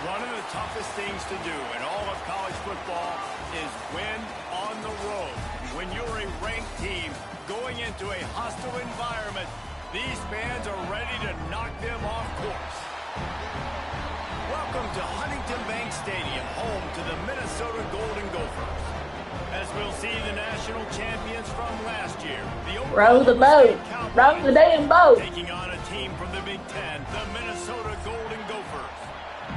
One of the toughest things to do in all of college football is win on the road. When you're a ranked team going into a hostile environment, these fans are ready to knock them off course. Welcome to Huntington Bank Stadium, home to the Minnesota Golden Gophers. As we'll see the national champions from last year, the row the boat, row the damn boat. Taking on a team from the Big Ten, the Minnesota Golden Gophers.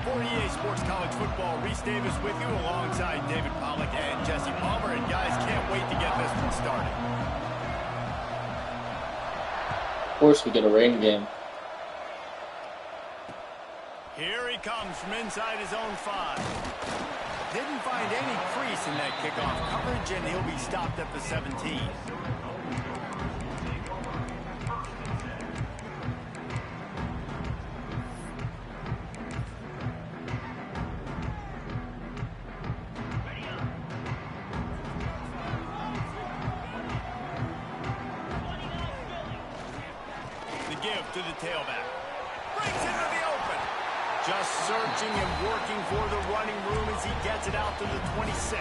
For EA Sports College Football, Reese Davis with you alongside David Pollack and Jesse Palmer. And guys, can't wait to get this one started. Of course we get a rain game. Here he comes from inside his own 5. Didn't find any crease in that kickoff coverage, and he'll be stopped at the 17. To the tailback. Brings into the open. Just searching and working for the running room as he gets it out to the 26.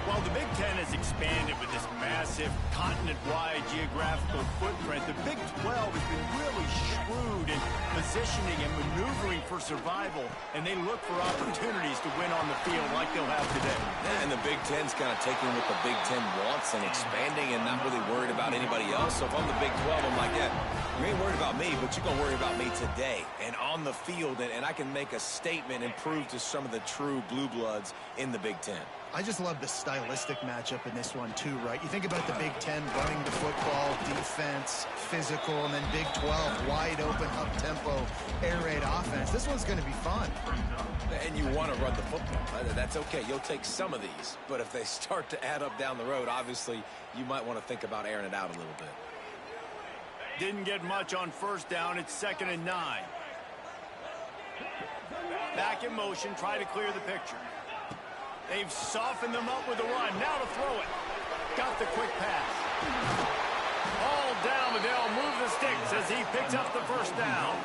While the Big Ten has expanded with this massive continent-wide geographical footprint, the Big 12 has been really shrewd in positioning and maneuvering for survival, and they look for opportunities to win on the field like they'll have today. Yeah, and the Big Ten's kind of taking what the Big Ten wants and expanding and not really worried about anybody else. So if I'm the Big 12, I'm like, yeah, you ain't worried about me, but you're going to worry about me today and on the field, and I can make a statement and prove to some of the true blue bloods in the Big Ten. I just love the stylistic matchup in this one too, right? You think about the Big Ten running the football, defense, physical, and then Big 12, wide open, up-tempo, air raid offense. This one's going to be fun. And you want to run the football. That's okay. You'll take some of these. But if they start to add up down the road, obviously, you might want to think about airing it out a little bit. Didn't get much on first down. It's 2nd and 9. Back in motion, try to clear the picture. They've softened them up with the run. Now to throw it. Got the quick pass. All down, but they'll move the sticks as he picks up the first down.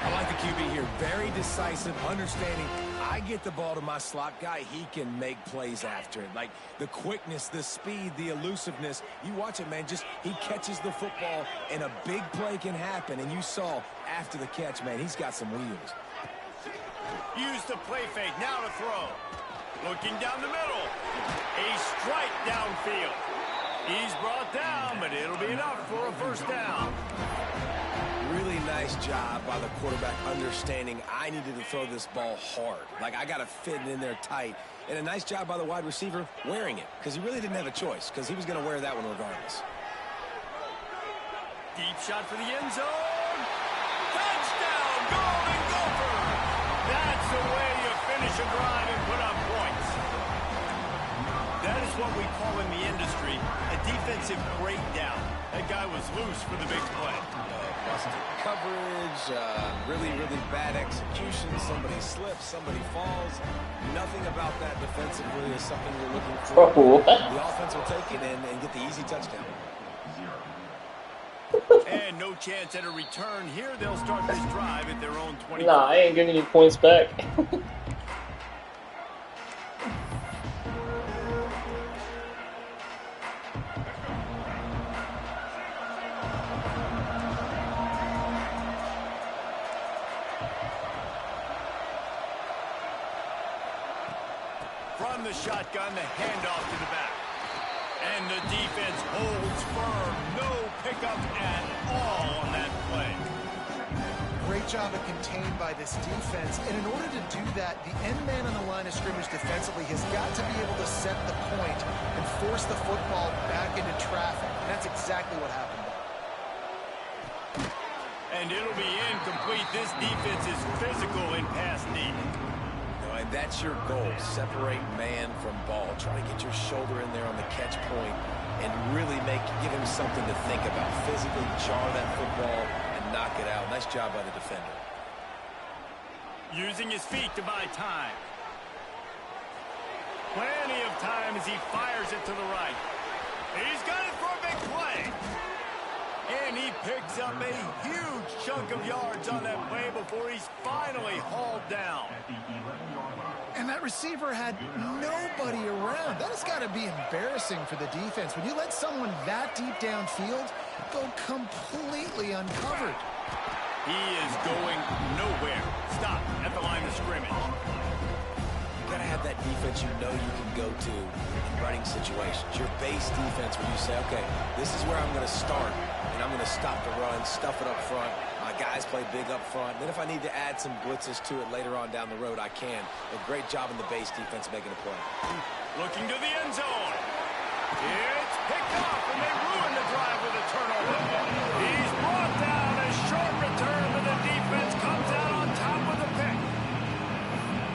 I like the QB here. Very decisive, understanding I get the ball to my slot guy, he can make plays after it. Like the quickness, the speed, the elusiveness. You watch it, man. Just he catches the football, and a big play can happen. And you saw after the catch, man, he's got some wheels. Use the play fake. Now to throw. Looking down the middle. A strike downfield. He's brought down, but it'll be enough for a first down. Really nice job by the quarterback understanding I needed to throw this ball hard. Like I got to fit it in there tight. And a nice job by the wide receiver wearing it, because he really didn't have a choice, because he was going to wear that one regardless. Deep shot for the end zone. Touchdown, Golden Gopher. That's the way you finish a drive and put up points. That is what we call in the industry a defensive breakdown. That guy was loose for the big play. Busted coverage, really bad execution. Somebody slips, somebody falls. Nothing about that defensively is something you're looking for. Oh. The offense will take it and get the easy touchdown. And no chance at a return here. They'll start this drive at their own 20. Nah, I ain't getting any points back. From the shotgun, the handoff to the back. And the defense holds firm. No pickup at all on that play. Great job of contained by this defense. And in order to do that, the end man on the line of scrimmage defensively has got to be able to set the point and force the football back into traffic. And that's exactly what happened. And it'll be incomplete. This defense is physical in pass need. And that's your goal. Separate man from ball. Try to get your shoulder in there on the catch point and really give him something to think about. Physically jar that football and knock it out. Nice job by the defender. Using his feet to buy time. Plenty of time as he fires it to the right. He's got it for a big play. And he picks up a huge chunk of yards on that play before he's finally hauled down. And that receiver had nobody around. That has got to be embarrassing for the defense. When you let someone that deep downfield go completely uncovered. He is going nowhere. Stop at the line of scrimmage. You got to have that defense you know you can go to in running situations. Your base defense where you say, okay, this is where I'm going to start, and I'm going to stop the run, stuff it up front. My guys play big up front. Then if I need to add some blitzes to it later on down the road, I can. A great job in the base defense making a play. Looking to the end zone. It's picked off, and they ruin the drive with a turnover. He's brought down a short return, but the defense comes out on top with a pick.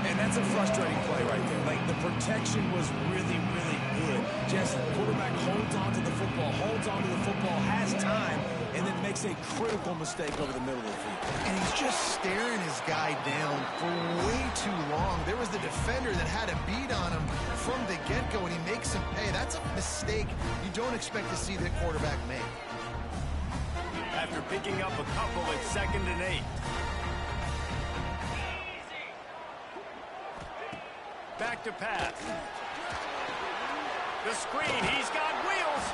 And that's a frustrating play right there. Like, the protection was really, really good. Just quarterback holds on to the football, has time, and then makes a critical mistake over the middle of the field. And he's just staring his guy down for way too long. There was the defender that had a beat on him from the get-go, and he makes him pay. That's a mistake you don't expect to see the quarterback make. After picking up a couple at 2nd and 8. Back to pass. The screen, he's got wheels.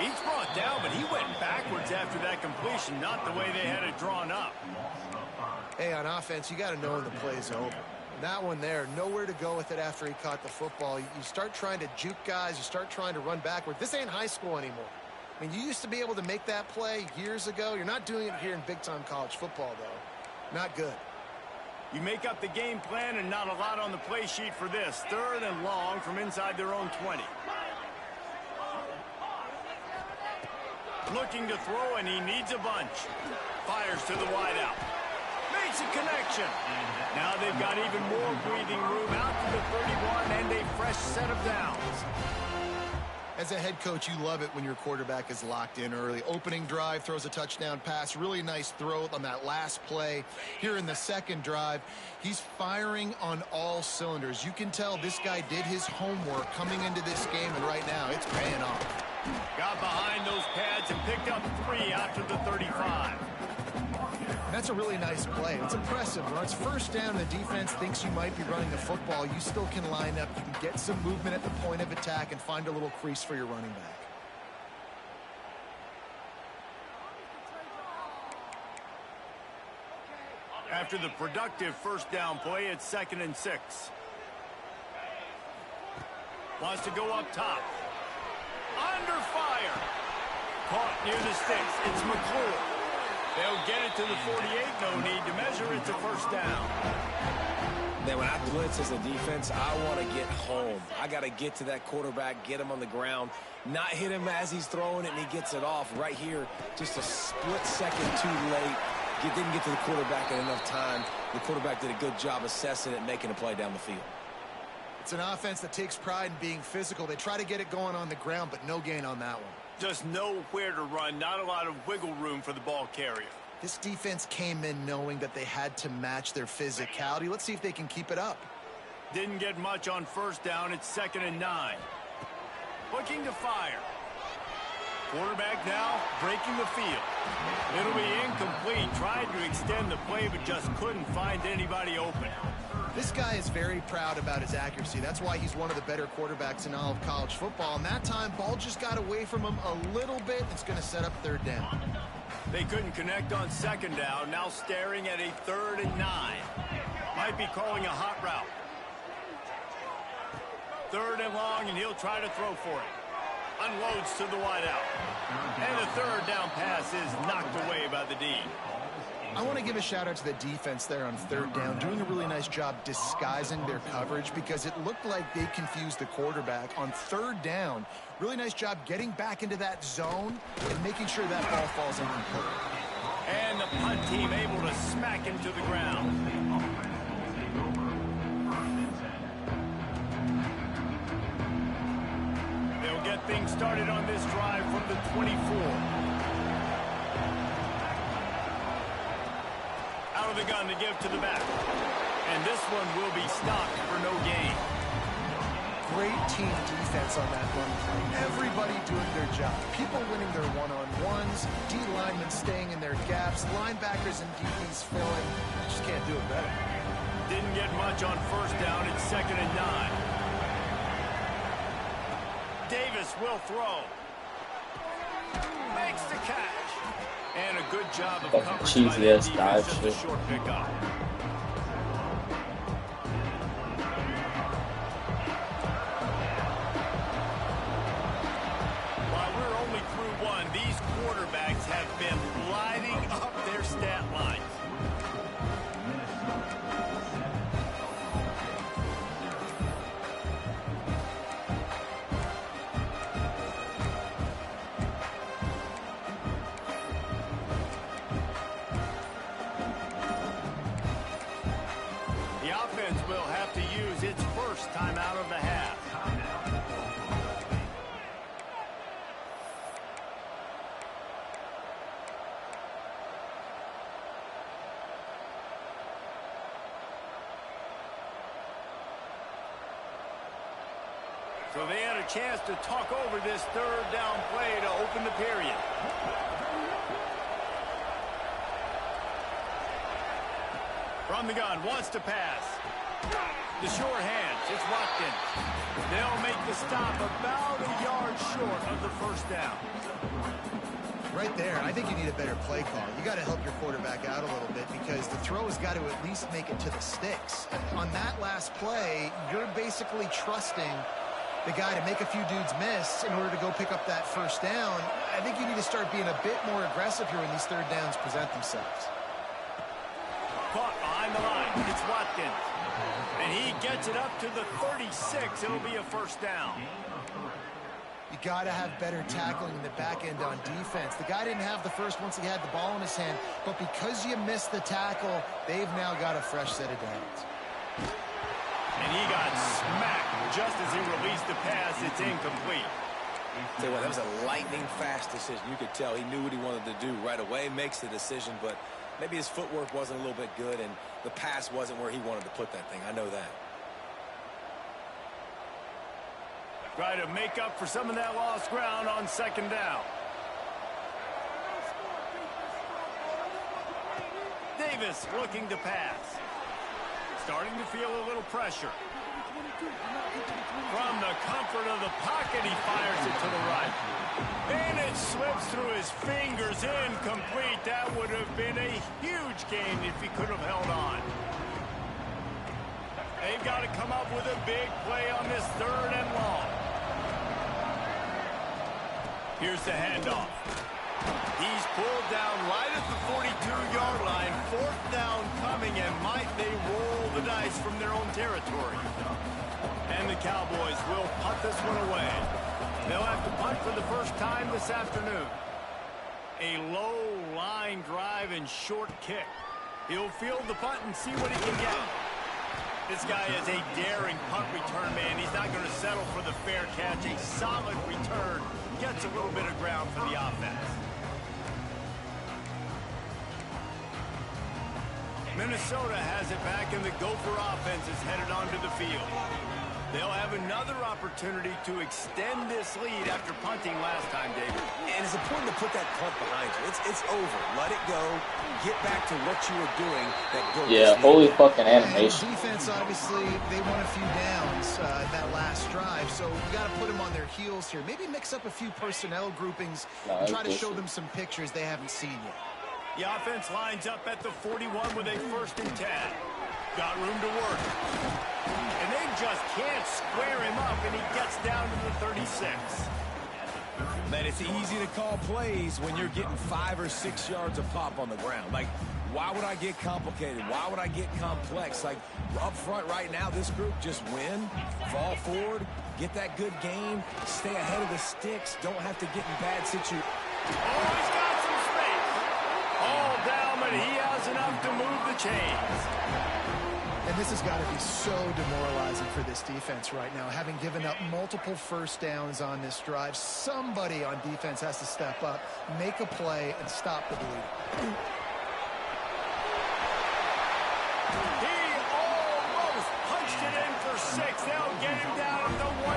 He's brought down, but he went backwards after that completion, not the way they had it drawn up. Hey, on offense, you got to know when the play's over. That one there, nowhere to go with it after he caught the football. You start trying to juke guys. You start trying to run backward. This ain't high school anymore. I mean, you used to be able to make that play years ago. You're not doing it here in big-time college football, though. Not good. You make up the game plan and not a lot on the play sheet for this. 3rd and long from inside their own 20. Looking to throw, and he needs a bunch. Fires to the wideout. Makes a connection. Now they've got even more breathing room out to the 31 and a fresh set of downs. As a head coach, you love it when your quarterback is locked in early. Opening drive, throws a touchdown pass. Really nice throw on that last play. Here in the second drive, he's firing on all cylinders. You can tell this guy did his homework coming into this game, and right now it's paying off. Got behind those pads and picked up 3 after the 35. That's a really nice play. It's impressive. When it's 1st down and the defense thinks you might be running the football, you still can line up. You can get some movement at the point of attack and find a little crease for your running back. After the productive 1st down play, it's 2nd and 6. Wants to go up top. Under fire. Caught near the sticks. It's McClure. They'll get it to the 48. No need to measure. It's a 1st down. Then when I blitz as a defense, I want to get home. I got to get to that quarterback, get him on the ground, not hit him as he's throwing it and he gets it off. Right here, just a split second too late. Didn't get to the quarterback in enough time. The quarterback did a good job assessing it and making a play down the field. It's an offense that takes pride in being physical. They try to get it going on the ground, but no gain on that one. Just nowhere to run. Not a lot of wiggle room for the ball carrier. This defense came in knowing that they had to match their physicality. Let's see if they can keep it up. Didn't get much on 1st down. It's 2nd and 9. Looking to fire. Quarterback now breaking the field. It'll be incomplete. Tried to extend the play, but just couldn't find anybody open. This guy is very proud about his accuracy. That's why he's one of the better quarterbacks in all of college football. And that time, ball just got away from him a little bit. It's going to set up 3rd down. They couldn't connect on 2nd down. Now staring at a 3rd and 9. Might be calling a hot route. 3rd and long, and he'll try to throw for it. Unloads to the wideout. And the 3rd down pass is knocked away by the D. I want to give a shout out to the defense there on 3rd down, doing a really nice job disguising their coverage because it looked like they confused the quarterback on 3rd down. Really nice job getting back into that zone and making sure that ball falls incomplete. And the punt team able to smack him to the ground. They'll get things started on this drive from the 24. Out of the gun to give to the back. And this one will be stopped for no gain. great team defense on that run play. Everybody doing their job. People winning their one-on-ones, D linemen staying in their gaps, linebackers and DBs filling. Just can't do it better. Didn't get much on first down. It's 2nd and 9. Davis will throw. Makes the catch. And a good job of coverage cheesy by ass the dive defense, just a shit. short pickup. While we're only through one, these quarterbacks have been lighting up their stat lines. The offense will have to use its first time out of the half. So they had a chance to talk over this 3rd down play to open the period. From the gun, wants to pass. The sure hands, it's Watkins. They'll make the stop about a yard short of the first down. Right there, I think you need a better play call. You got to help your quarterback out a little bit because the throw has got to at least make it to the sticks. And on that last play, you're basically trusting the guy to make a few dudes miss in order to go pick up that first down. I think you need to start being a bit more aggressive here when these 3rd downs present themselves. Caught behind the line, it's Watkins. And he gets it up to the 36. It'll be a first down. You got to have better tackling in the back end on defense. The guy didn't have the first once he had the ball in his hand, but because you missed the tackle, they've now got a fresh set of downs. And he got smacked just as he released the pass. It's incomplete. Tell you what, that was a lightning-fast decision. You could tell he knew what he wanted to do right away, makes the decision, but maybe his footwork wasn't a little bit good, and the pass wasn't where he wanted to put that thing. I know that. Try to make up for some of that lost ground on 2nd down. Davis looking to pass. Starting to feel a little pressure. From the comfort of the pocket, he fires it to the right. And it slips through his fingers, incomplete. That would have been a huge gain if he could have held on. They've got to come up with a big play on this 3rd and long. Here's the handoff. He's pulled down right at the 42-yard line. 4th down coming, and might they roll the dice from their own territory. And the Cowboys will punt this one away. They'll have to punt for the first time this afternoon. A low line drive and short kick. He'll field the punt and see what he can get. This guy is a daring punt return man. He's not going to settle for the fair catch. A solid return. Gets a little bit of ground for the offense. Minnesota has it back, and the Gopher offense is headed onto the field. They'll have another opportunity to extend this lead after punting last time, David. And it's important to put that punt behind you. It's over. Let it go. Get back to what you were doing. Yeah, holy fucking animation. And defense, obviously, they won a few downs that last drive, so you got to put them on their heels here. Maybe mix up a few personnel groupings and try to show them some pictures they haven't seen yet. The offense lines up at the 41 with a 1st and 10. Got room to work. And they just can't square him up, and he gets down to the 36. Man, it's easy to call plays when you're getting 5 or 6 yards of pop on the ground. Like, why would I get complicated? Why would I get complex? Like, up front right now, this group just win, fall forward, get that good gain, stay ahead of the sticks, don't have to get in bad situations. Oh, he's got some space. All down, but he has enough to move the chains. And this has got to be so demoralizing for this defense right now. Having given up multiple 1st downs on this drive, somebody on defense has to step up, make a play, and stop the bleeding. He almost punched it in for 6. They'll get him down at the 1.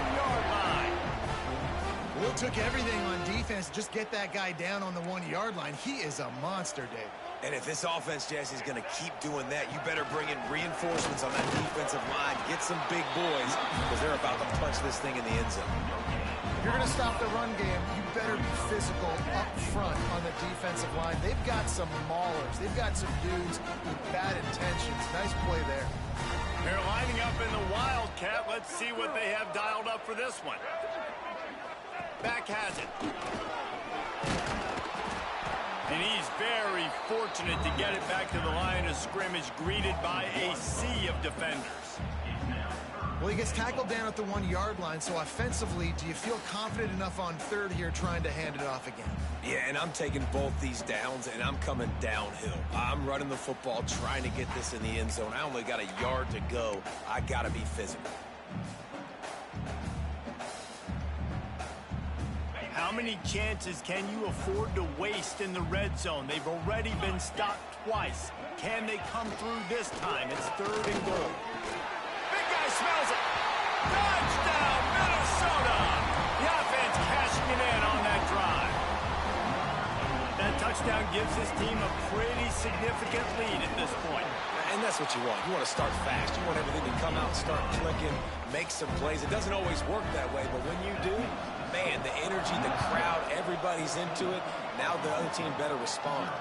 took everything on defense to just get that guy down on the 1-yard line. He is a monster, Dave. And if this offense, Jesse, is going to keep doing that, you better bring in reinforcements on that defensive line. Get some big boys, because they're about to punch this thing in the end zone. If you're going to stop the run game, you better be physical up front on the defensive line. They've got some maulers. They've got some dudes with bad intentions. Nice play there. They're lining up in the Wildcat. Let's see what they have dialed up for this one. Back has it. And he's very fortunate to get it back to the line of scrimmage, greeted by a sea of defenders. Well, he gets tackled down at the 1-yard line, so offensively, do you feel confident enough on third here trying to hand it off again? Yeah, and I'm taking both these downs, and I'm coming downhill. I'm running the football, trying to get this in the end zone. I only got a yard to go. I got to be physical. How many chances can you afford to waste in the red zone? They've already been stopped twice. Can they come through this time? It's 3rd and goal. Big guy smells it. Touchdown, Minnesota. The offense cashing it in on that drive. That touchdown gives his team a pretty significant lead at this point. And that's what you want. You want to start fast. You want everything to come out and start clicking, make some plays. It doesn't always work that way, but when you do, man, the energy, the crowd, everybody's into it. Now the other team better respond.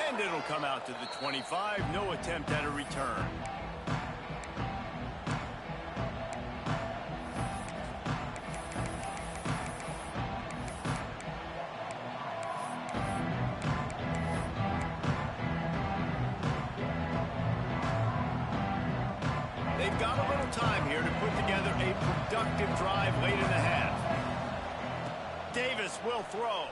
And it'll come out to the 25. No attempt at a return. They've got a little time here to put together a productive drive late in the half. Davis will throw.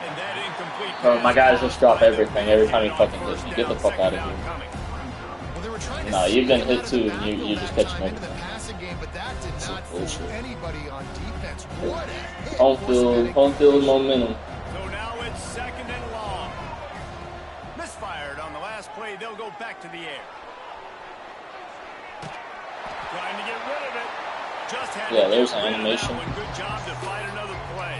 And that incomplete. Oh, my guys just drop everything every time he fucking hits me. Get the fuck out of here. No, you've been hit too, and you're just catching everything. Home field momentum. So now it's 2nd and long. Misfired on the last play. They'll go back to the air. Trying to get rid of it. Just had yeah, there's an animation. Good job to find another play.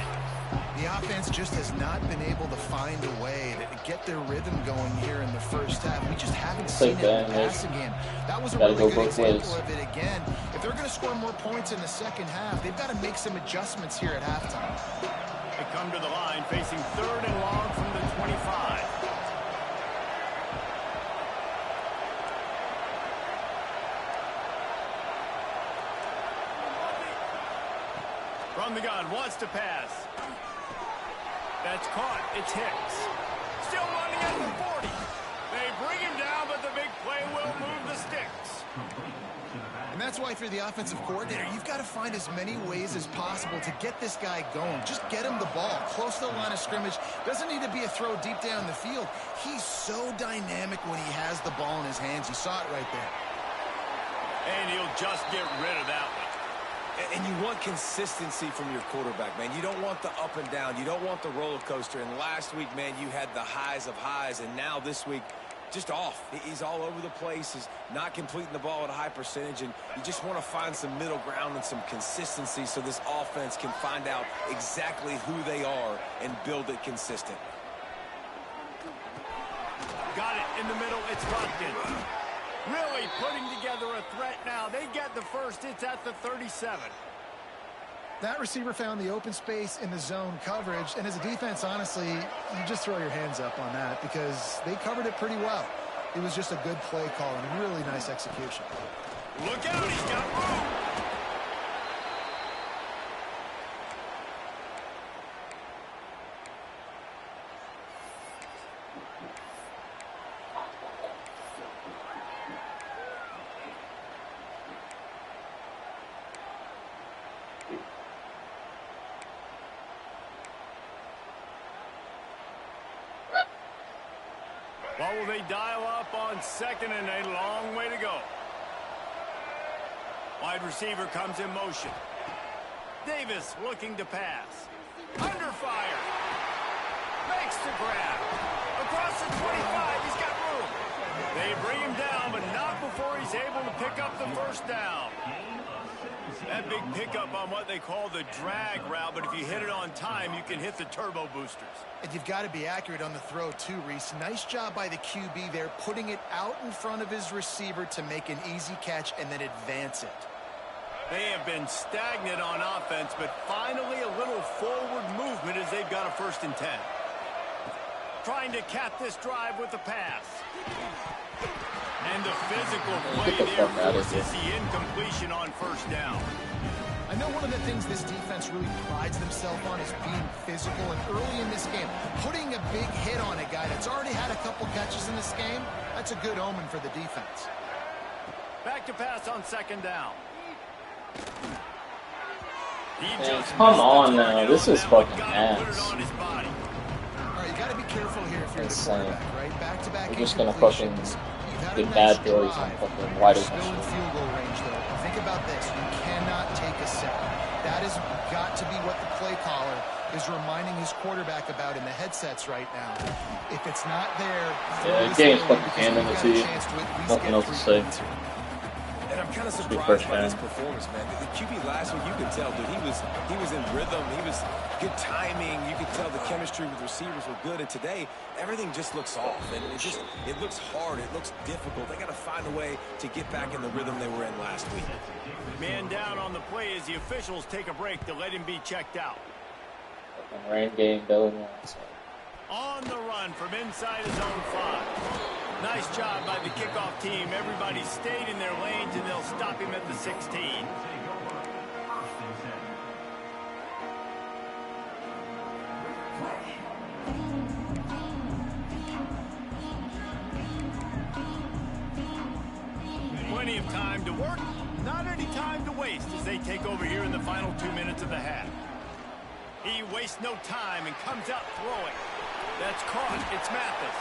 The offense just has not been able to find a way to get their rhythm going here in the first half. We just haven't seen it in the passing game. That was a really good example of it again. If they're going to score more points in the second half, they've got to make some adjustments here at halftime. They come to the line facing 3rd and long from the 25. From the gun, wants to pass. That's caught. It's Hicks. Still running at the 40. They bring him down, but the big play will move the sticks. And that's why, if you're the offensive coordinator, you've got to find as many ways as possible to get this guy going. Just get him the ball close to the line of scrimmage. Doesn't need to be a throw deep down the field. He's so dynamic when he has the ball in his hands. You saw it right there. And he'll just get rid of that one. And you want consistency from your quarterback, man. You don't want the up and down. You don't want the roller coaster. And last week, man, you had the highs of highs. And now this week, just off. He's all over the place. He's not completing the ball at a high percentage. And you just want to find some middle ground and some consistency so this offense can find out exactly who they are and build it consistent. Got it in the middle. It's locked in. Really putting together a threat now. They get the first. It's at the 37. That receiver found the open space in the zone coverage. And as a defense, honestly, you just throw your hands up on that because they covered it pretty well. It was just a good play call and really nice execution. Look out. He's got room. What will they dial up on 2nd and a long way to go? Wide receiver comes in motion. Davis looking to pass. Under fire. Makes the grab. Across the 25, he's got room. They bring him down, but not before he's able to pick up the first down. That big pickup on what they call the drag route, but if you hit it on time, you can hit the turbo boosters. And you've got to be accurate on the throw too, Reese. Nice job by the QB there, putting it out in front of his receiver to make an easy catch and then advance it. They have been stagnant on offense, but finally a little forward movement as they've got a 1st and 10. Trying to cap this drive with the pass. And the physical play there forces the incompletion on 1st down. I know one of the things this defense really prides themselves on is being physical, and early in this game, putting a big hit on a guy that's already had a couple catches in this game, that's a good omen for the defense. Back to pass on 2nd down. Man, come on now, this is fucking ass. All right, you got to be careful here if you're the quarterback, right? Back-to-back. We're just gonna fucking get bad throws on fucking wide open. Still in field goal range, though. Think about this: you cannot take a sack. That has got to be what the play caller is reminding his quarterback about in the headsets right now. If it's not there, yeah, the game's fucking handing it to you. Nothing else to say. And I'm kind of surprised by this performance, man. The QB last week, you could tell, dude, he was in rhythm. He was good timing. You could tell the chemistry with receivers were good. And today, everything just looks off. And it looks hard. It looks difficult. They got to find a way to get back in the rhythm they were in last week. Man down on the play as the officials take a break to let him be checked out. Fucking rain game going on. On the run from inside his own 5. Nice job by the kickoff team. Everybody stayed in their lanes, and they'll stop him at the 16. Plenty of time to work, not any time to waste as they take over here in the final 2 minutes of the half. He wastes no time and comes out throwing. That's caught. It's Mathis.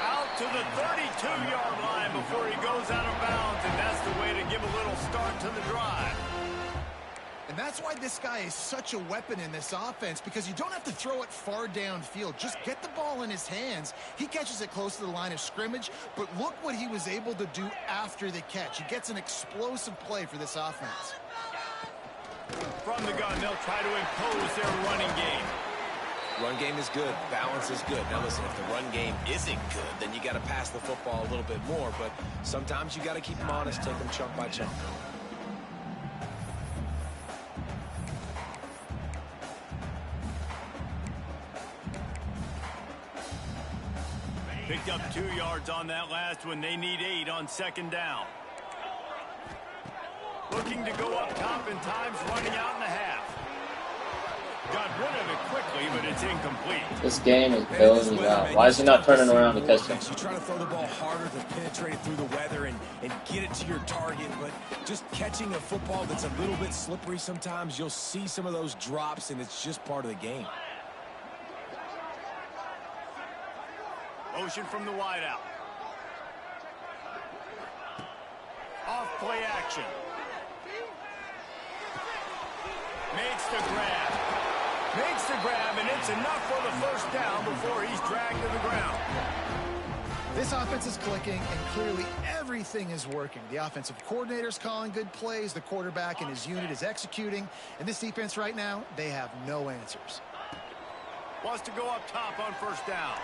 Out to the 32-yard line before he goes out of bounds, and that's the way to give a little start to the drive. And that's why this guy is such a weapon in this offense, because you don't have to throw it far downfield. Just get the ball in his hands. He catches it close to the line of scrimmage, but look what he was able to do after the catch. He gets an explosive play for this offense. From the gun, they'll try to impose their running game. Run game is good. Balance is good. Now, listen, if the run game isn't good, then you got to pass the football a little bit more. But sometimes you got to keep them honest, take them chunk by chunk. Picked up 2 yards on that last one. They need 8 on 2nd down. Looking to go up top in times, running out in the half. Got rid of it quickly, but it's incomplete. This game is bailing you out. Why is he not turning around to catch him? You try to throw the ball harder to penetrate it through the weather and get it to your target, but just catching a football that's a little bit slippery sometimes, you'll see some of those drops, and it's just part of the game. Motion from the wideout. Off play action. Makes the grab. Makes the grab, and it's enough for the 1st down before he's dragged to the ground. This offense is clicking, and clearly everything is working. The offensive coordinator's calling good plays. The quarterback and his unit is executing. And this defense right now, they have no answers. Wants to go up top on 1st down.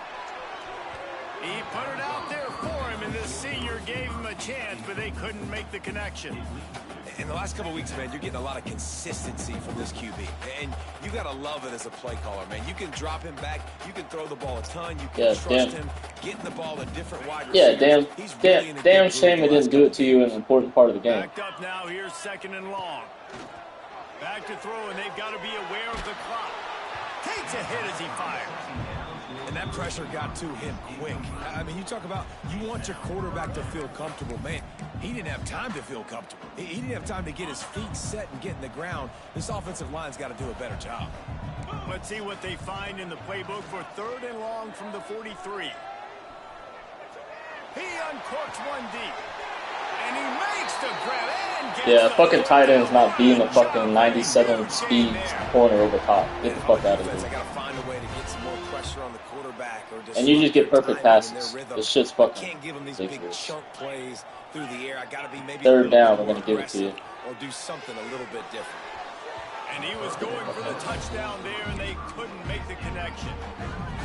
He put it out there for him, and this senior gave him a chance, but they couldn't make the connection. In the last couple of weeks, man, you're getting a lot of consistency from this QB. And you got to love it as a play caller, man. You can drop him back. You can throw the ball a ton. You can trust him. Getting the ball a different wide receiver. Yeah, damn shame it didn't do it to you in an important part of the game. Backed up now. Here's 2nd and long. Back to throw, and they've got to be aware of the clock. Takes a hit as he fires. And that pressure got to him quick. I mean, you talk about you want your quarterback to feel comfortable. Man, he didn't have time to feel comfortable. He didn't have time to get his feet set and get in the ground. This offensive line's got to do a better job. Let's see what they find in the playbook for 3rd and long from the 43. He uncorks one deep. And he makes the grab and gets Yeah, the fucking tight end's not being a Good job fucking running 97 good speed game there. corner over top. Get the fuck out of Defense, I here. gotta find a way to get some more pressure on the quarterback or And you just get disrupt perfect their timing and their passes. rhythm. This shit's I fucking can't give them these big ridiculous. chunk plays through the air. I gotta be maybe a Third little down, bit we're more gonna give it to you. aggressive or do something a little bit different. And he was going for the touchdown there, and they couldn't make the connection.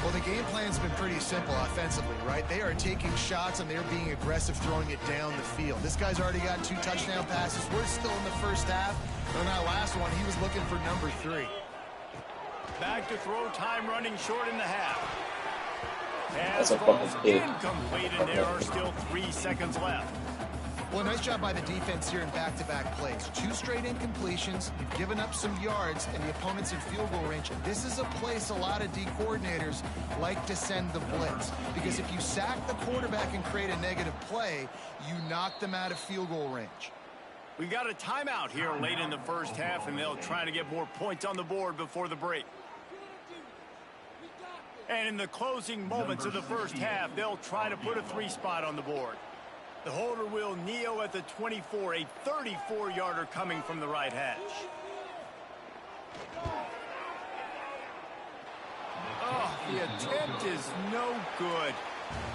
Well, the game plan's been pretty simple offensively, right? They are taking shots, and they're being aggressive, throwing it down the field. This guy's already got 2 touchdown passes. We're still in the first half. On that last one, he was looking for number 3. Back to throw, time running short in the half. That's Pass a fucking falls pig. incomplete, and there are still 3 seconds left. Well, nice job by the defense here in back-to-back plays. 2 straight incompletions. You've given up some yards, and the opponent's in field goal range. This is a place a lot of D coordinators like to send the blitz, because if you sack the quarterback and create a negative play, you knock them out of field goal range. We got a timeout here late in the first half, and they'll try to get more points on the board before the break. And in the closing moments of the first half, they'll try to put a 3 spot on the board. The holder will kneel at the 24, a 34-yarder coming from the right hash. Oh, the attempt is no good.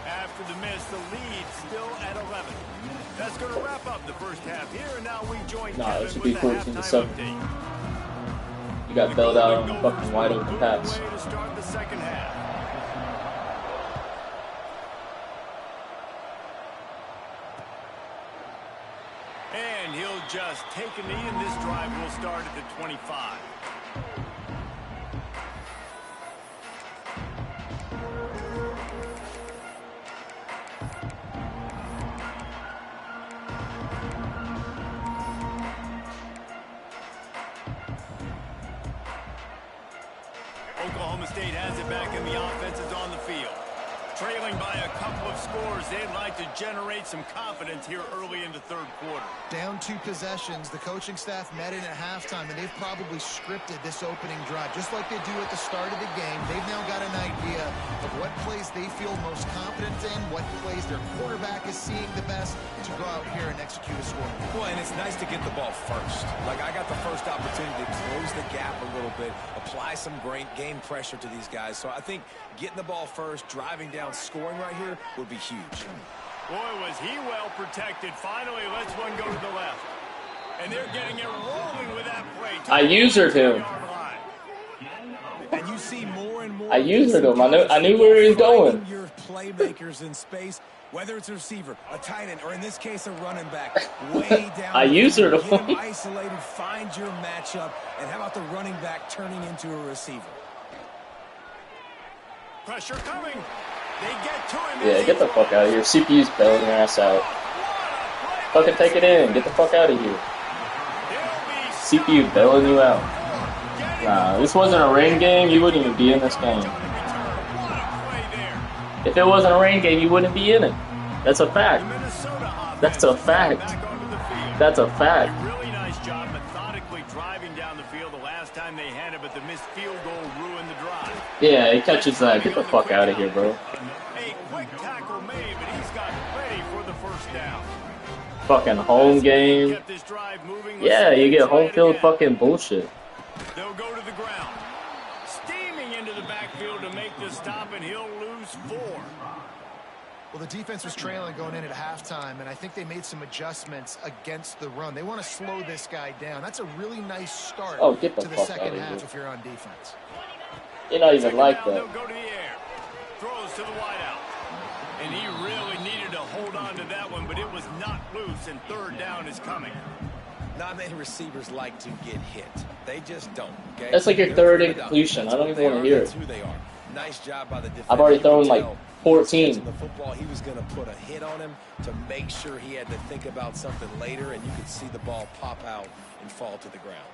After the miss, the lead still at 11. That's going to wrap up the first half here, and now we join Nah, it Kevin should with be the 14-7. halftime update. You got bailed out on a fucking wide open pass. Way to start the second half. And he'll just take a knee, and this drive will start at the 25. Oklahoma State has it back, and the offense is on the field. Trailing by a couple of scores, they'd like to generate some confidence here early in the third quarter. Down 2 possessions, the coaching staff met in at halftime, and they've probably scripted this opening drive. Just like they do at the start of the game, they've now got an idea of what plays they feel most confident in, what plays their quarterback is seeing the best to go out here and execute a score. Well, and it's nice to get the ball first. Like, I got the first opportunity to close the gap a little bit, apply some great game pressure to these guys. So I think getting the ball first, driving down, scoring right here would be huge. Boy, was he well protected. Finally, lets one go to the left. And they're getting it rolling with that play. I usered him. And you see more and more. I usered him. I knew where he was going. Your playmakers in space, whether it's a receiver, a tight end, or in this case, a running back, way down. I usered him. Get him isolated, find your matchup, and how about the running back turning into a receiver? Pressure coming. They get to him. Yeah, get the fuck out of here. CPU's bailing your ass out. Fucking take it in. Get the fuck out of here. CPU bailing you out. Nah, this wasn't a rain game, you wouldn't even be in this game. If it wasn't a rain game, you wouldn't be in it. That's a fact. That's a fact. That's a fact. Really nice job methodically driving down the field the last time they had it, but the missed field goal ruined the drive. Yeah, he catches that. Get the fuck out of here, bro. A quick tackle made, but he's got ready for the first down. Fucking home game. Yeah, you get home field fucking bullshit. They'll go to the ground. Steaming into the backfield to make the stop, and he'll lose 4. Well, the defense was trailing going in at halftime, and I think they made some adjustments against the run. They want to slow this guy down. That's a really nice start get the to the fuck second outta half here. if you're on defense. You're not even like that. They'll go to the air. Throws to the wideout. And he really needed to hold on to that one, but it was not loose, and third down is coming. Not many receivers like to get hit. They just don't. Okay? That's like your third incompletion. I don't even want to hear it. Who they are. Nice job by the defense. I've already thrown like 14. The football, he was going to put a hit on him to make sure he had to think about something later, and you could see the ball pop out and fall to the ground.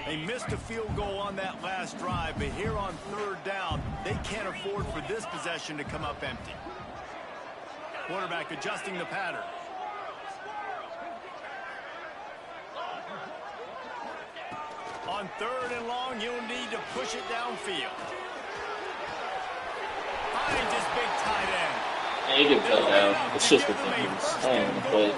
They missed a field goal on that last drive, but here on third down, they can't afford for this possession to come up empty. Quarterback adjusting the pattern. On third and long, you'll need to push it downfield. Finds his big tight end. And you can tell now. It's just ridiculous. I ain't gonna play.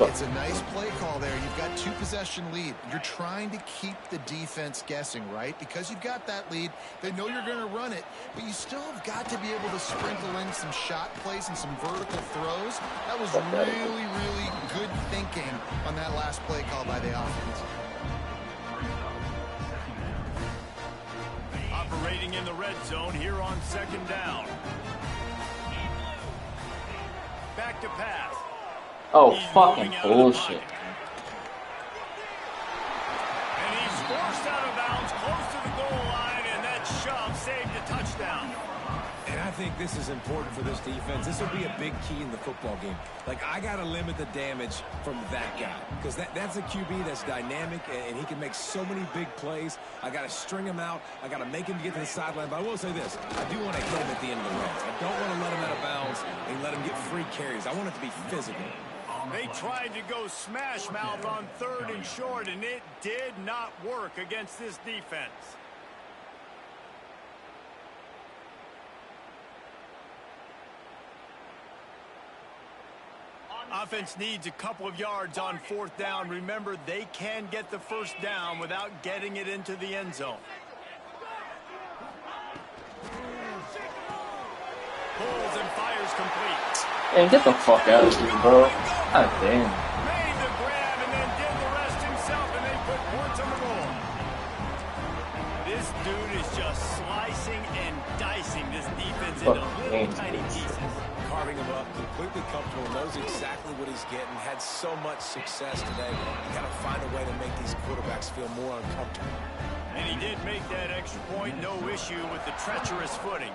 It's a nice play call there. You've got 2-possession lead. You're trying to keep the defense guessing, right? Because you've got that lead, they know you're going to run it, but you still have got to be able to sprinkle in some shot plays and some vertical throws. That was really, really good thinking on that last play call by the offense. Operating in the red zone here on 2nd down. Back to pass. Oh, fucking bullshit. And he's forced out of bounds close to the goal line, and that shove saved a touchdown. And I think this is important for this defense. This will be a big key in the football game. Like, I got to limit the damage from that guy because that's a QB that's dynamic, and he can make so many big plays. I got to string him out. I got to make him get to the sideline. But I will say this. I do want to hit him at the end of the runs. I don't want to let him out of bounds and let him get free carries. I want it to be physical. They tried to go smash mouth on 3rd and short, and it did not work against this defense. Offense needs a couple of yards on 4th down. Remember, they can get the 1st down without getting it into the end zone. Pulls and fires complete. And get the fuck out of here, bro. God damn. Made the grab and then did the rest himself, and they put points on the board. This dude is just slicing and dicing this defense into little tiny pieces. Carving him up, completely comfortable, knows exactly what he's getting, had so much success today. You got to find a way to make these quarterbacks feel more uncomfortable. And he did make that extra point, no issue with the treacherous footing.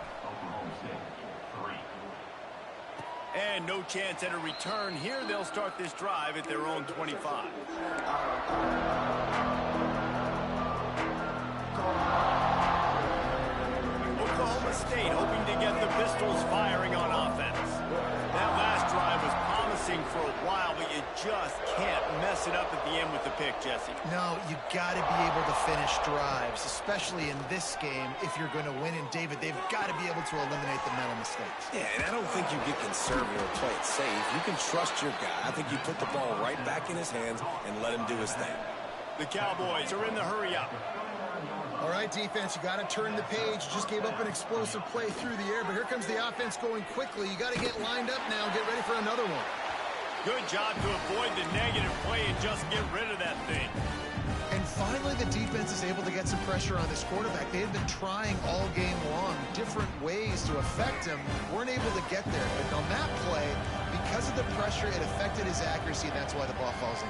And no chance at a return here. They'll start this drive at their own 25. Oklahoma State hoping to get the Pistols firing on offense. That last drive was promising for a while, but you just can't mess it up at the end with the pick, Jesse. No, you got to be able to finish drives, especially in this game. If you're going to win, and David, they've got to be able to eliminate the mental mistakes. Yeah, and I don't think you get conservative or play it safe. You can trust your guy. I think you put the ball right back in his hands and let him do his thing. The Cowboys are in the hurry up. All right, defense, you got to turn the page. You just gave up an explosive play through the air, but here comes the offense going quickly. You got to get lined up now and get ready for another one. Good job to avoid the negative play and just get rid of that thing. And finally, the defense is able to get some pressure on this quarterback. They had been trying all game long, different ways to affect him. Weren't able to get there. But on that play, because of the pressure, it affected his accuracy, and that's why the ball falls in.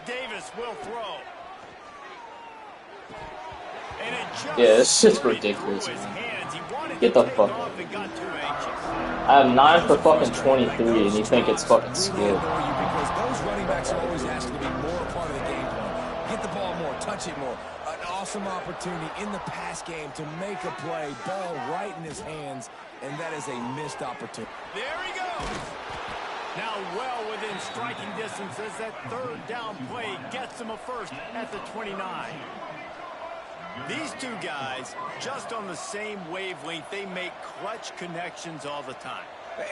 Davis will throw. And it just Yeah, it's just ridiculous, man. Get the fuck out. I have 9 for fucking 23, and you think it's fucking skill. Because those running backs are always asking to be more a part of the game plan. Get the ball more, touch it more. An awesome opportunity in the pass game to make a play, ball right in his hands, and that is a missed opportunity. There he goes. Now well within striking distance as that 3rd down play gets him a first at the 29. These two guys, just on the same wavelength, they make clutch connections all the time.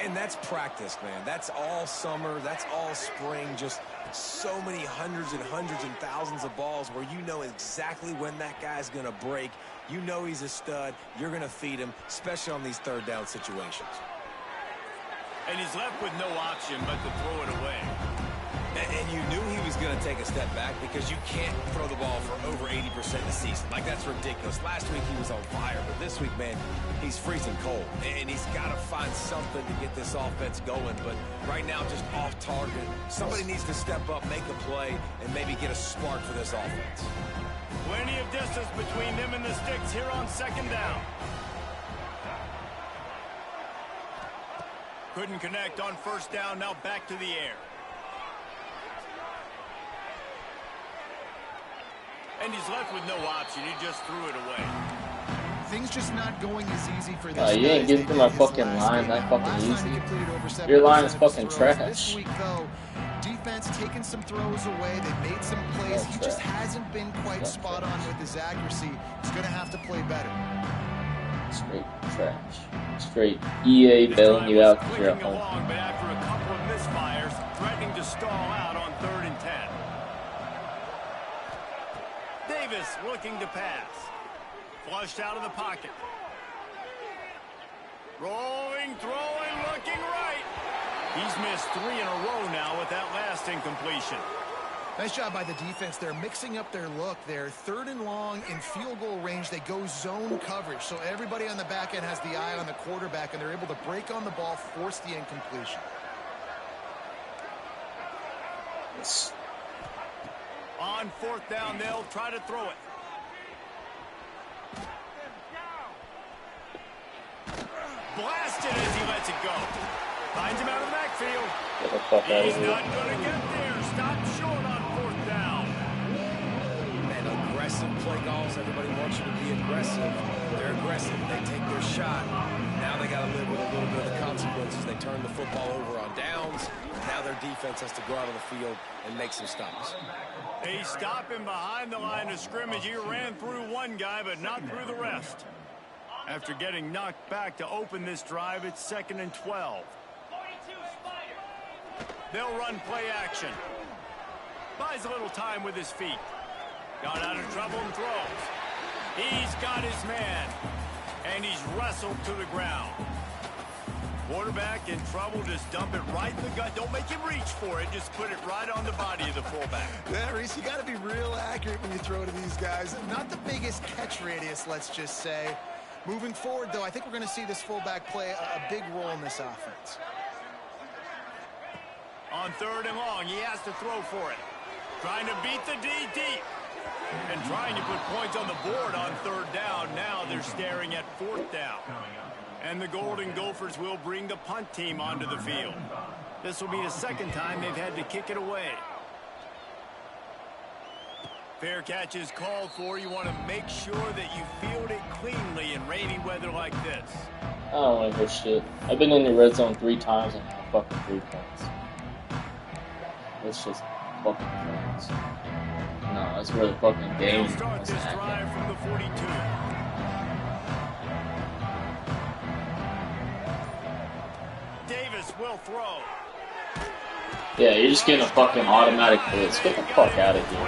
And that's practice, man. That's all summer. That's all spring. Just so many hundreds and thousands of balls where you know exactly when that guy's going to break. You know he's a stud. You're going to feed him, especially on these 3rd down situations. And he's left with no option but to throw it away. And you knew he was going to take a step back because you can't throw the ball for over 80% of the season. Like, that's ridiculous. Last week he was on fire, but this week, man, he's freezing cold. And he's got to find something to get this offense going. But right now, just off target. Somebody needs to step up, make a play, and maybe get a spark for this offense. Plenty of distance between them and the sticks here on 2nd down. Couldn't connect on 1st down. Now back to the air. And he's left with no option. He just threw it away. Things just not going as easy for this. You ain't getting through my fucking line that fucking easy. Your line is fucking trash. This week, though, defense taking some throws away. They made some plays. He just hasn't been quite spot on with his accuracy. He's going to have to play better. Straight trash. Straight EA bailing you out because you're at home. Along, but after a couple of misfires, threatening to stall out on 3rd and 10. Davis looking to pass. Flushed out of the pocket. Rolling, throwing, looking right. He's missed 3 in a row now with that last incompletion. Nice job by the defense. They're mixing up their look. They're 3rd and long in field goal range. They go zone coverage. So everybody on the back end has the eye on the quarterback, and they're able to break on the ball, force the incompletion. Yes. On 4th down, they'll try to throw it. Blasted as he lets it go. Finds him out of the backfield. Get the fuck out of He's here. not going to get there. Stop short on 4th down. Man, aggressive play calls. Everybody wants you to be aggressive. They're aggressive. They take their shot. Now they got to live with a little bit of the consequences. They turn the football over on downs. Now their defense has to go out on the field and make some stops. He's stopping behind the line of scrimmage. He ran through one guy, but not through the rest. After getting knocked back to open this drive, it's 2nd and 12. They'll run play action. Buys a little time with his feet. Got out of trouble and throws. He's got his man. And he's wrestled to the ground. Quarterback in trouble, just dump it right in the gut. Don't make him reach for it. Just put it right on the body of the fullback. Yeah, Reese, you got to be real accurate when you throw to these guys. Not the biggest catch radius, let's just say. Moving forward, though, I think we're going to see this fullback play a big role in this offense. On 3rd and long, he has to throw for it. Trying to beat the D deep. And trying to put points on the board on 3rd down. Now they're staring at 4th down. And the Golden Gophers will bring the punt team onto the field. This will be the 2nd time they've had to kick it away. Fair catch is called for. You want to make sure that you field it cleanly in rainy weather like this. I don't like this shit. I've been in the red zone 3 times and had fucking 3 points. It's just fucking points. No, that's where the fucking game They'll start this drive from the 42. Davis will throw. Yeah, you're just getting a fucking automatic blitz. Get the fuck out of here.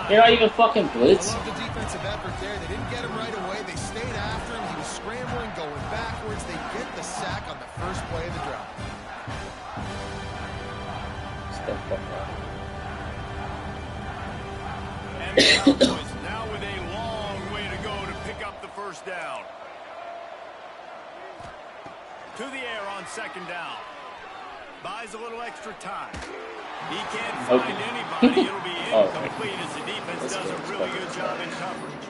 You're not even fucking blitz. I love the defensive effort there. They didn't get him right away. They stayed after him. He was scrambling, going backwards. They get the sack on the first play of the drive. Step fuck out. And the Cowboys now with a long way to go to pick up the 1st down. To the air on 2nd down. Buys a little extra time. He can't find anybody. It'll be incomplete as the defense does a really good job in coverage.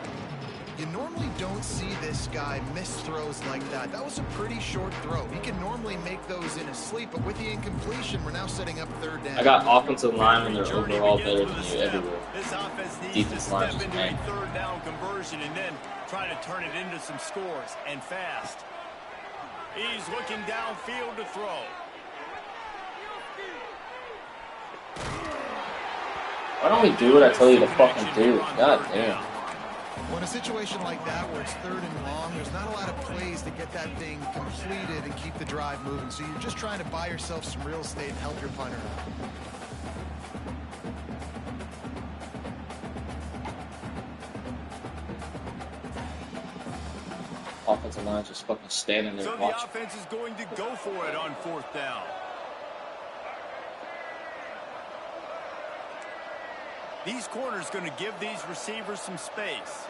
You normally don't see this guy miss throws like that. That was a pretty short throw. He can normally make those in his sleep, but with the incompletion, we're now setting up 3rd down. I got offensive linemen that are overall better than you everywhere. This offense needs Defense to step line's into man. a 3rd down conversion and then try to turn it into some scores, and fast. He's looking downfield to throw. Why don't we do what I tell you to fucking do? God damn. Well, in a situation like that where it's 3rd and long, there's not a lot of plays to get that thing completed and keep the drive moving. So you're just trying to buy yourself some real estate and help your punter out. Offensive line just fucking standing there So the watching. offense is going to go for it on 4th down. These corners going to give these receivers some space.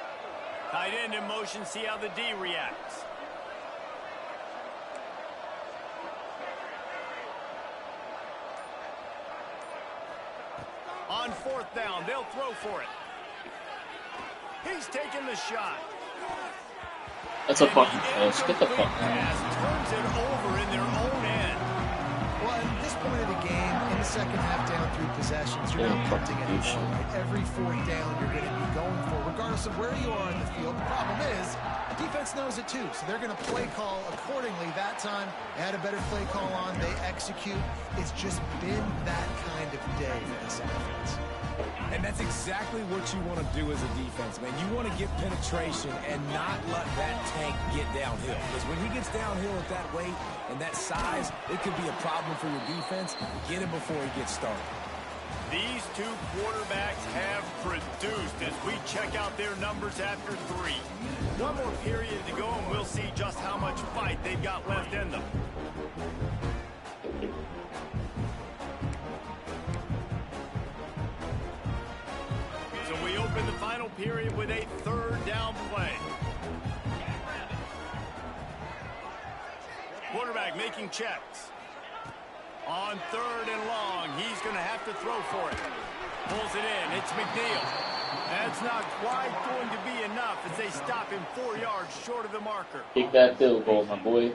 Tight end in motion, see how the D reacts. On 4th down, they'll throw for it. He's taking the shot. That's a fucking catch. Get the fuck out. Turns it over in their own end. Well, at this point of the game, in the 2nd half down through possessions, you're not punting anymore. Right? Every 4th down you're going to be going for, regardless of where you are in the field. The problem is, the defense knows it too, so they're going to play call accordingly. That time, they had a better play call on. They execute. It's just been that kind of day for this offense. And that's exactly what you want to do as a defense, man. You want to get penetration and not let that tank get downhill. Because when he gets downhill at that weight and that size, it could be a problem for your defense. Get him before he gets started. These two quarterbacks have produced as we check out their numbers after 3. One more period to go, and we'll see just how much fight they've got left in them. So we open the final period with a 3rd down play. Quarterback making checks. On 3rd and long, he's going to have to throw for it. Pulls it in. It's McNeil. That's not quite going to be enough as they stop him 4 yards short of the marker. Kick that field goal, my boy.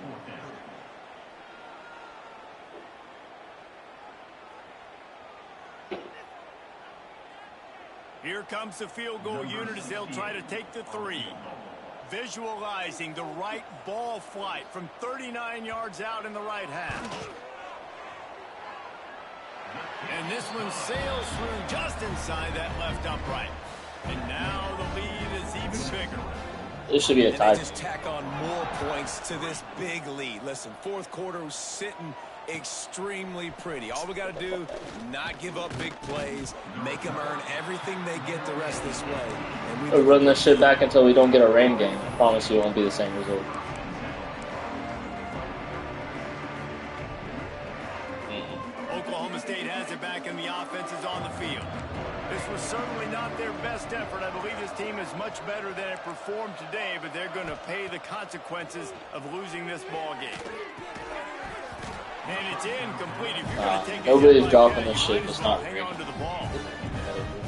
Here comes the field goal unit as they'll try to take the 3. Visualizing the right ball flight from 39 yards out in the right half. And this one sails through just inside that left upright. And now the lead is even bigger. This should be a tie. And they just tack on more points to this big lead. Listen, 4th quarter was sitting extremely pretty. All we got to do, not give up big plays, make them earn everything they get the rest of this way. And we'll run this shit back until we don't get a rain game. I promise you it won't be the same result. Oklahoma State has it back and the offense is on the field. This was certainly not their best effort. I believe this team is much better than it performed today, but they're going to pay the consequences of losing this ball game. And it's incomplete. If you're going to take nobody's dropping this shit. It's not hang on to the ball.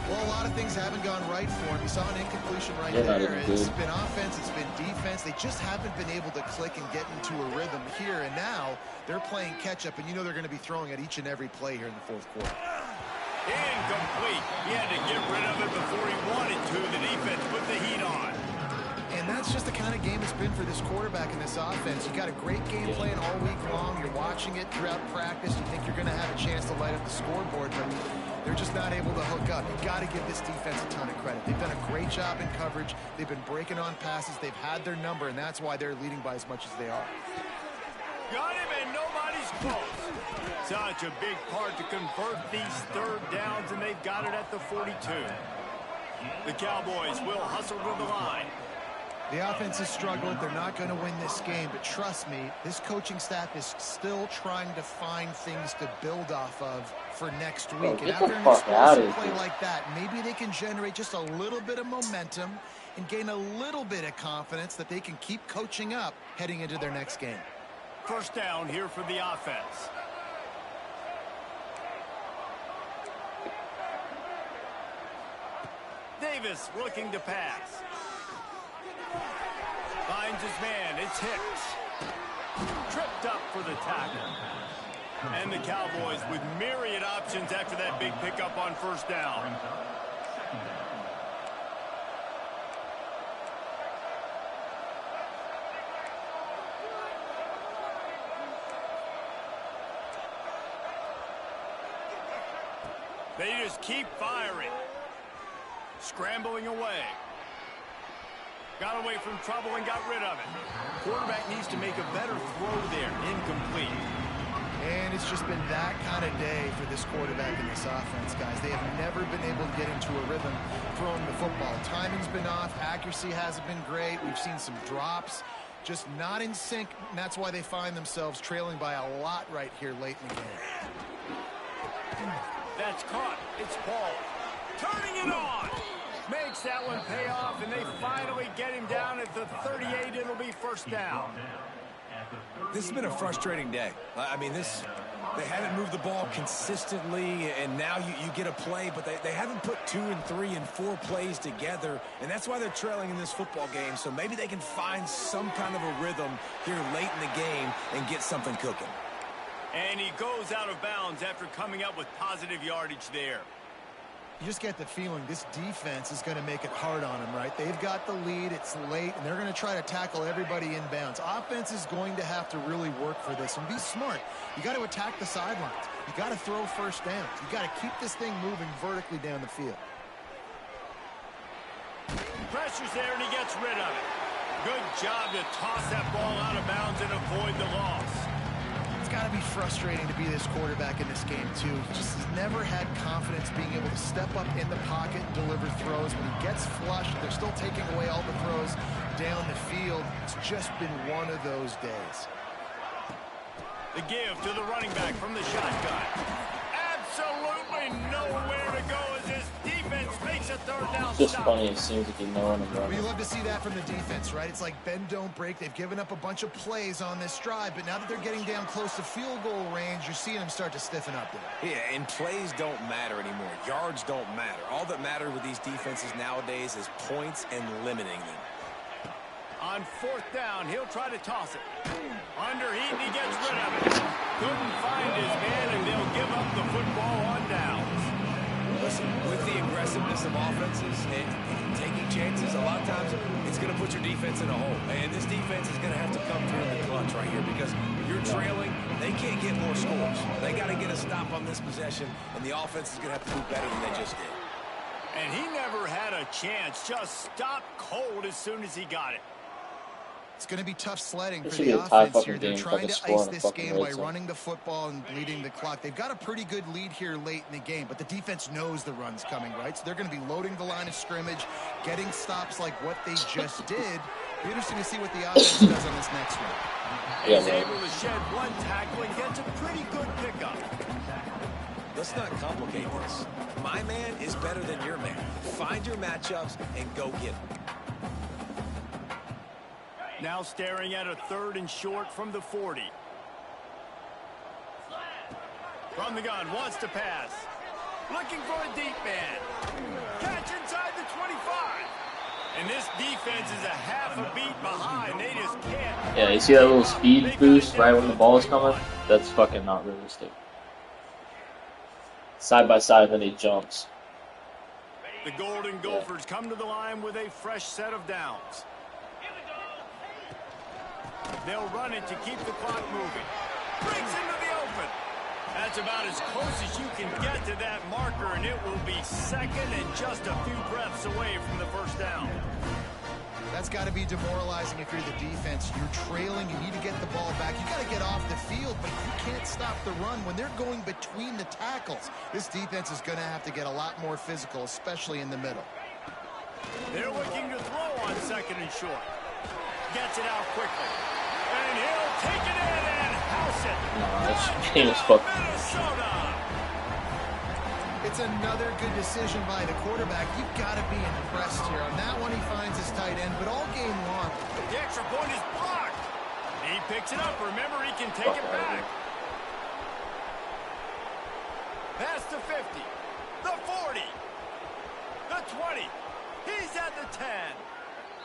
Well, a lot of things haven't gone right for him. You saw an incompletion right there. It's been offense, it's been defense. They just haven't been able to click and get into a rhythm here. And now they're playing catch-up, and you know they're going to be throwing at each and every play here in the 4th quarter. Incomplete. He had to get rid of it before he wanted to. The defense put the heat on. And that's just the kind of game it's been for this quarterback in this offense. You got a great game plan all week long. You're watching it throughout practice. You think you're going to have a chance to light up the scoreboard, but they're just not able to hook up. You got to give this defense a ton of credit. They've done a great job in coverage. They've been breaking on passes. They've had their number, and that's why they're leading by as much as they are. Got him, and nobody's close. Such a big part to convert these 3rd downs, and they've got it at the 42. The Cowboys will hustle to the line. The offense has struggled. They're not going to win this game, but trust me, this coaching staff is still trying to find things to build off of for next week. And after an explosive play like that, maybe they can generate just a little bit of momentum and gain a little bit of confidence that they can keep coaching up heading into their next game. 1st down here for the offense. Davis looking to pass. Finds his man. It's Hicks. Tripped up for the tackle. And the Cowboys with myriad options after that big pickup on 1st down. They just keep firing. Scrambling away. Got away from trouble and got rid of it. Quarterback needs to make a better throw there. Incomplete. And it's just been that kind of day for this quarterback in this offense, guys. They have never been able to get into a rhythm throwing the football. Timing's been off. Accuracy hasn't been great. We've seen some drops. Just not in sync. And that's why they find themselves trailing by a lot right here late in the game. That's caught. It's Paul. Turning it on. Makes that one pay off, and they finally get him down at the 38. It'll be 1st down. This has been a frustrating day. I mean, they haven't moved the ball consistently, and now you get a play, but they haven't put 2 and 3 and 4 plays together, and that's why they're trailing in this football game. So maybe they can find some kind of a rhythm here late in the game and get something cooking. And he goes out of bounds after coming up with positive yardage there. You just get the feeling this defense is going to make it hard on them, right? They've got the lead, it's late, and they're going to try to tackle everybody inbounds. Offense is going to have to really work for this and be smart. You got to attack the sidelines. You got to throw first downs. You got to keep this thing moving vertically down the field. Pressure's there, and he gets rid of it. Good job to toss that ball out of bounds and avoid the loss. It's got to be frustrating to be this quarterback in this game, too. He just has never had confidence being able to step up in the pocket and deliver throws. When he gets flushed, they're still taking away all the throws down the field. It's just been one of those days. The give to the running back from the shotgun. Absolutely nowhere to go as his defense makes a third down Just stop. funny, it seems like you know when I'm Well, running. you love to see that from the defense, right? It's like bend, don't break. They've given up a bunch of plays on this drive, but now that they're getting down close to field goal range, you're seeing them start to stiffen up there. Yeah, and plays don't matter anymore. Yards don't matter. All that matters with these defenses nowadays is points and limiting them. On fourth down, he'll try to toss it. Under heat, and he gets rid of it. Couldn't find his man, and they'll give up the football on downs. Listen, with the aggressiveness of offenses and taking chances, a lot of times it's going to put your defense in a hole. And this defense is going to have to come through in the clutch right here because you're trailing. They can't get more scores. They got to get a stop on this possession, and the offense is going to have to do better than they just did. And he never had a chance. Just stopped cold as soon as he got it. It's going to be tough sledding for This should the be a tie offense here. fucking They're game, trying fucking to score ice in the this fucking game red by zone. running the football and bleeding the clock. They've got a pretty good lead here late in the game, but the defense knows the run's coming, right? So they're going to be loading the line of scrimmage, getting stops like what they just did. Be interesting to see what the offense does on this next one. Yeah, He's man. able to shed one tackle and gets a pretty good pickup. Let's not complicate this. My man is better than your man. Find your matchups and go get them. Now staring at a third and short from the 40. From the gun, wants to pass. Looking for a deep man. Catch inside the 25. And this defense is a half a beat behind. They just can't. Yeah, you see that little speed boost right when the ball is coming? That's fucking not realistic. Side by side, then he jumps. The Golden Gophers come to the line with a fresh set of downs. They'll run it to keep the clock moving. Brings into the open. That's about as close as you can get to that marker, and it will be second and just a few breaths away from the first down. That's got to be demoralizing if you're the defense. You're trailing. You need to get the ball back. You got to get off the field, but you can't stop the run when they're going between the tackles. This defense is going to have to get a lot more physical, especially in the middle. They're looking to throw on second and short. Gets it out quickly. And he'll take it in and house it. This game is fucking. Minnesota. It's another good decision by the quarterback. You've got to be impressed here. On that one, he finds his tight end, but all game long. The extra point is blocked. He picks it up. Remember, he can take it back. Past the 50, the 40, the 20. He's at the 10.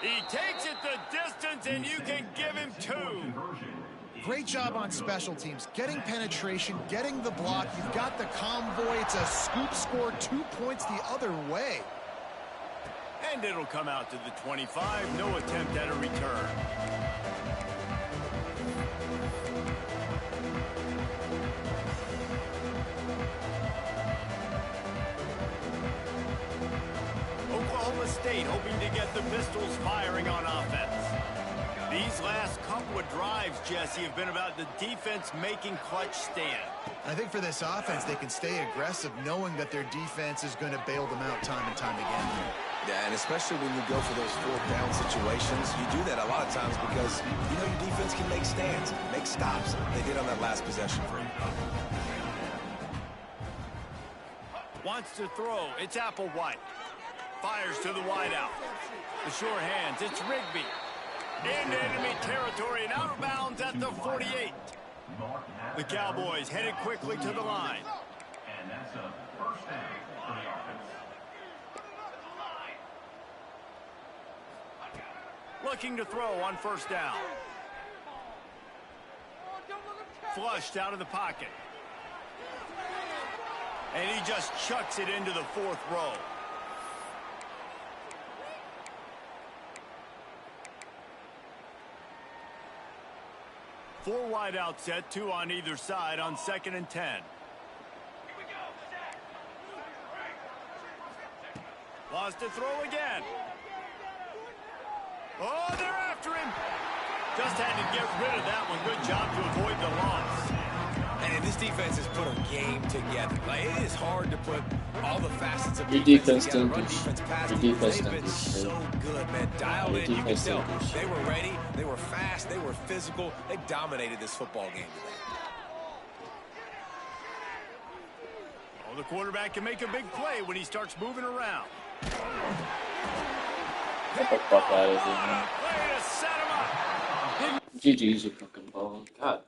He takes it the distance, and you can give him 2. Great job on special teams. Getting penetration, getting the block. You've got the convoy. It's a scoop score, 2 points the other way. And it'll come out to the 25. No attempt at a return. Oklahoma State hoping to get the Pistols firing on offense. These last couple of drives, Jesse, have been about the defense making clutch stand. I think for this offense, they can stay aggressive knowing that their defense is going to bail them out time and time again. Yeah, and especially when you go for those fourth down situations, you do that a lot of times because you know your defense can make stands, make stops. They did on that last possession for you. Wants to throw. It's Applewhite. Fires to the wideout. The sure hands. It's Rigby. Into enemy territory and out of bounds at the 48. The Cowboys headed quickly to the line. And that's a first down for the offense. Looking to throw on first down. Flushed out of the pocket. And he just chucks it into the 4th row. Four wide out set, 2 on either side on 2nd and 10. Wants to throw again. Oh, they're after him. Just had to get rid of that one. Good job to avoid the loss. And this defense has put a game together. Like, it is hard to put all the facets of Your defense defense together. didn't Run do defense, pass Your defense. defense They've didn't been do shit. so good, man. Dialed Your in. You can defense tell didn't do shit. they were ready. They were fast. They were physical. They dominated this football game today. Oh, the quarterback can make a big play when he starts moving around. Get the fuck out of here, man. Way to set him up. GG's your fucking ball. God